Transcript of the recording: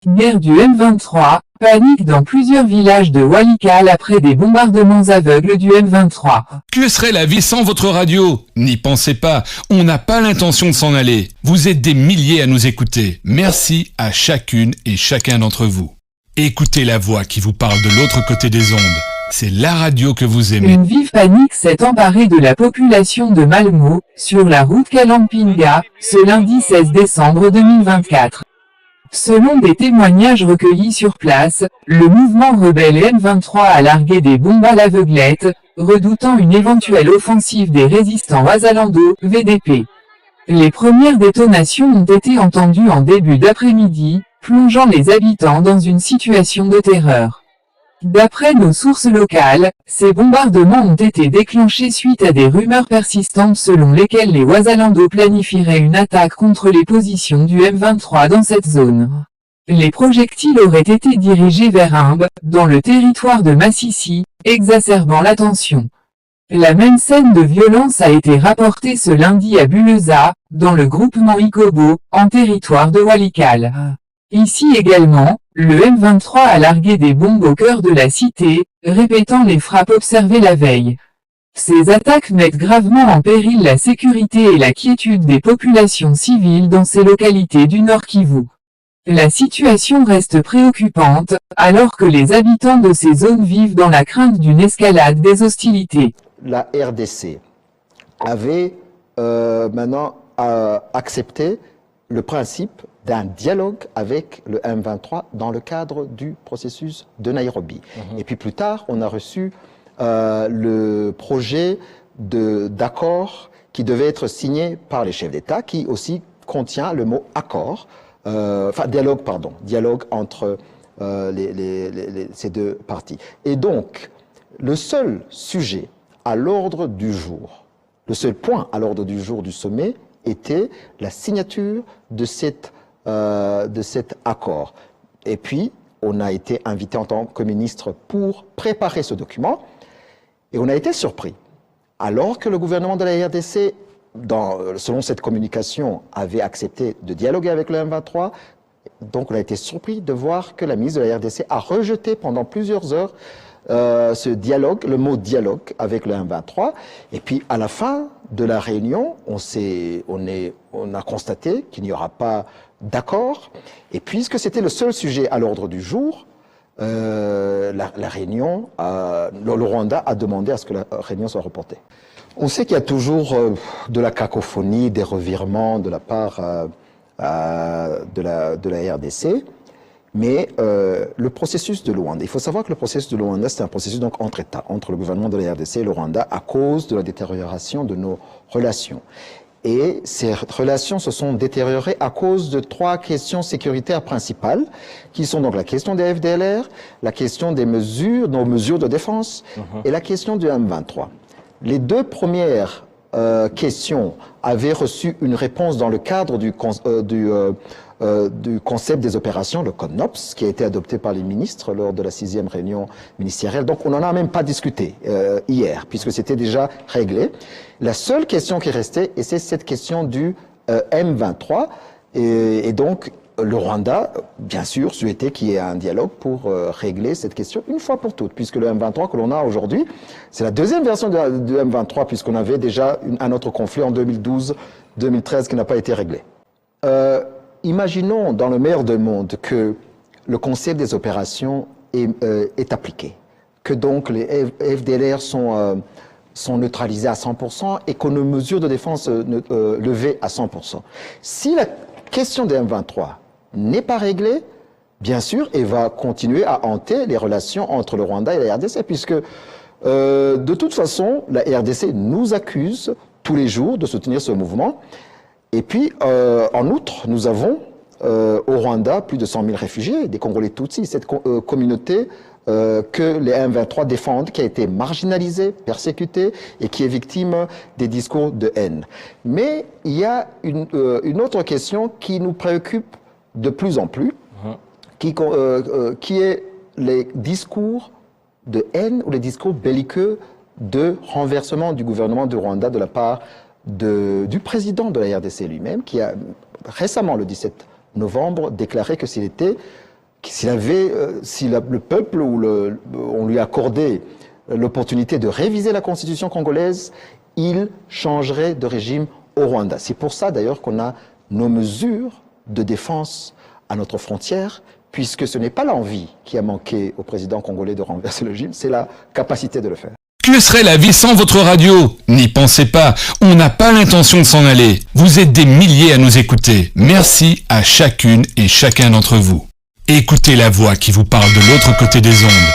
Guerre du M23, panique dans plusieurs villages de Walikale après des bombardements aveugles du M23. Que serait la vie sans votre radio? N'y pensez pas, on n'a pas l'intention de s'en aller. Vous êtes des milliers à nous écouter. Merci à chacune et chacun d'entre vous. Écoutez la voix qui vous parle de l'autre côté des ondes. C'est la radio que vous aimez. Une vive panique s'est emparée de la population de Malmö, sur la route Kalampinga, ce lundi 16 décembre 2024. Selon des témoignages recueillis sur place, le mouvement rebelle M23 a largué des bombes à l'aveuglette, redoutant une éventuelle offensive des résistants Wazalando, VDP. Les premières détonations ont été entendues en début d'après-midi, plongeant les habitants dans une situation de terreur. D'après nos sources locales, ces bombardements ont été déclenchés suite à des rumeurs persistantes selon lesquelles les Wazalando planifieraient une attaque contre les positions du M23 dans cette zone. Les projectiles auraient été dirigés vers Imbe, dans le territoire de Massissi, exacerbant la tension. La même scène de violence a été rapportée ce lundi à Buleza, dans le groupement Ikobo, en territoire de Walikale. Ici également, le M23 a largué des bombes au cœur de la cité, répétant les frappes observées la veille. Ces attaques mettent gravement en péril la sécurité et la quiétude des populations civiles dans ces localités du Nord Kivu. La situation reste préoccupante, alors que les habitants de ces zones vivent dans la crainte d'une escalade des hostilités. La RDC avait maintenant accepté le principe d'un dialogue avec le M23 dans le cadre du processus de Nairobi. Et puis plus tard, on a reçu le projet d'accord qui devait être signé par les chefs d'État, qui aussi contient le mot accord, dialogue entre ces deux parties. Et donc, le seul sujet à l'ordre du jour, le seul point à l'ordre du jour du sommet était la signature de cet accord. Et puis, on a été invité en tant que ministre pour préparer ce document, et on a été surpris. Alors que le gouvernement de la RDC, selon cette communication, avait accepté de dialoguer avec le M23, donc on a été surpris de voir que la ministre de la RDC a rejeté pendant plusieurs heures ce dialogue, le mot dialogue avec le M23, et puis à la fin de la réunion, on a constaté qu'il n'y aura pas d'accord, et puisque c'était le seul sujet à l'ordre du jour, la réunion, le Rwanda a demandé à ce que la réunion soit reportée. On sait qu'il y a toujours de la cacophonie, des revirements de la part de la RDC, mais le processus de Luanda, il faut savoir que le processus de Luanda, c'est un processus donc entre États, entre le gouvernement de la RDC et le Rwanda, à cause de la détérioration de nos relations. Et ces relations se sont détériorées à cause de trois questions sécuritaires principales, qui sont donc la question des FDLR, la question des mesures, nos mesures de défense, et la question du M23. Les deux premières questions avaient reçu une réponse dans le cadre du concept des opérations, le code NOPS, qui a été adopté par les ministres lors de la 6e réunion ministérielle. Donc on n'en a même pas discuté hier, puisque c'était déjà réglé. La seule question qui restait, et c'est cette question du M23, et donc le Rwanda, bien sûr, souhaitait qu'il y ait un dialogue pour régler cette question une fois pour toutes, puisque le M23 que l'on a aujourd'hui, c'est la deuxième version du M23, puisqu'on avait déjà un autre conflit en 2012-2013 qui n'a pas été réglé. Imaginons dans le meilleur des mondes que le concept des opérations est appliqué, que donc les FDLR sont neutralisés à 100% et que nos mesures de défense levées à 100%. Si la question des M23 n'est pas réglée, bien sûr, elle va continuer à hanter les relations entre le Rwanda et la RDC, puisque de toute façon, la RDC nous accuse tous les jours de soutenir ce mouvement. Et puis, en outre, nous avons au Rwanda plus de 100 000 réfugiés, des Congolais Tutsis, cette communauté que les M23 défendent, qui a été marginalisée, persécutée et qui est victime des discours de haine. Mais il y a une autre question qui nous préoccupe de plus en plus, qui est les discours de haine ou les discours belliqueux de renversement du gouvernement du Rwanda de la part du président de la RDC lui-même, qui a récemment, le 17 novembre, déclaré que s'il était Si le peuple on lui accordait l'opportunité de réviser la constitution congolaise, il changerait de régime au Rwanda. C'est pour ça d'ailleurs qu'on a nos mesures de défense à notre frontière, puisque ce n'est pas l'envie qui a manqué au président congolais de renverser le régime, c'est la capacité de le faire. Que serait la vie sans votre radio? N'y pensez pas, on n'a pas l'intention de s'en aller. Vous êtes des milliers à nous écouter. Merci à chacune et chacun d'entre vous. Écoutez la voix qui vous parle de l'autre côté des ondes.